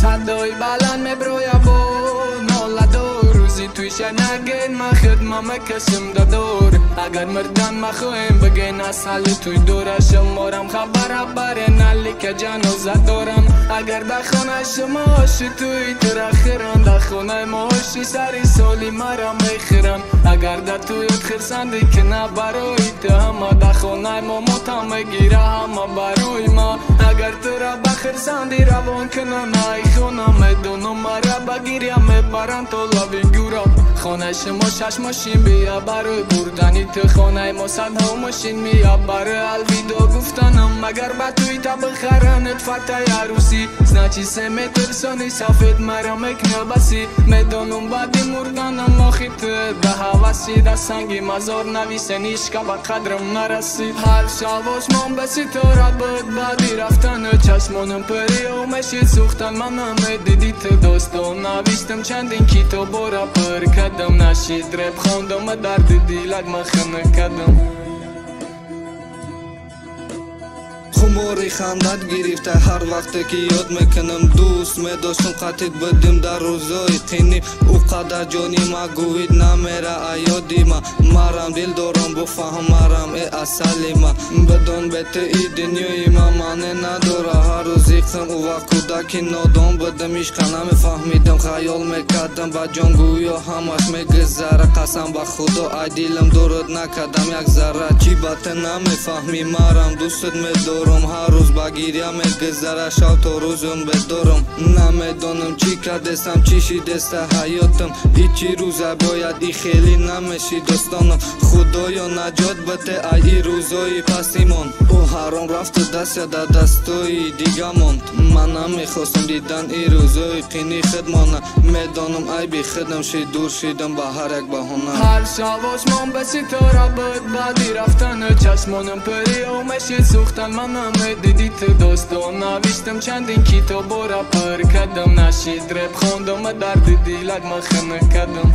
صدای بلند مبرویا بود نالدور روزی توی شنگین ما خدمم کشم دادور اگر مردن ما خویم بگین اصل توی دورشم مارم خبر نلی که جنازه دارم اگر در خانه شما هاشی توی ترخیرم در خانه ما هاشی سری سالی مرا میخیرم اگر در توی خرسندی که نه برای تو همه در خانه ما متم گیره همه برای ما اگر تو را بخرسندی روان کنم نای خونه میدونم مرا بگیریم میبرن تو لبی گورا خانه شما 6 ماشین بیا برای بردنی تو خانه ما 100 ماشین میا برای الویدا گفتنم مگر با توی تا بخرنت فتای عروسی سنچی 3 متر سانی سفید مرا میکنه بسی میدونم بعدی مردنم آخی تو به حواسی در سنگی مزار نویسه نیش که با قدرم نرسید هر شواش من بسی تو را بود بعدی رفتن چشمانم پری و مشید سوختن منم دیدی تو دوستان نویستم چندین کتاب را پر کدم نشید رب خوندم درد دیلک مخنه کدم خماری خندت گرفته هر وقت که یاد میکنم دوست میداشتم قطعت بدیم در روزای قینی او قدر جانی ما گوید نمیره یادی ما مرم دل دارم بفهم مرم ای اصلی ما بدون بیت ای دنیای ما معنی نداره هر روز یکسم او وقت کودکی نادان بدم عشق نمیفهمیدم خیال میکردم با جان گویا همش میگذره قسم به خدا ای دلم درد نکردم یک ذره چی بات نمیفهمی مرم دوستت میدارم هر روز بگیریم میگذره شب تا روزم بدارم نمیدانم چی کردستم چی شیدسته حیاتم ایچی روزه باید ای خیلی نمیشی دوستانم خدایا نجات بده ای روزای پسیمان او حرام رفت دست یا در دستای دیگه ماند من نمیخواستم دیدن ای روزای قینی خدمانه میدانم ای بی خدم شید دور شیدم با هر یک بهانه هر شواش من بسی تو را بود بعدی رفتن چشمانم پری و مشید سوختن منم دیدی تو دوستان نویستم چندین کتاب را پر کدم نشید رب خوندم درد دیلک مخنه کدم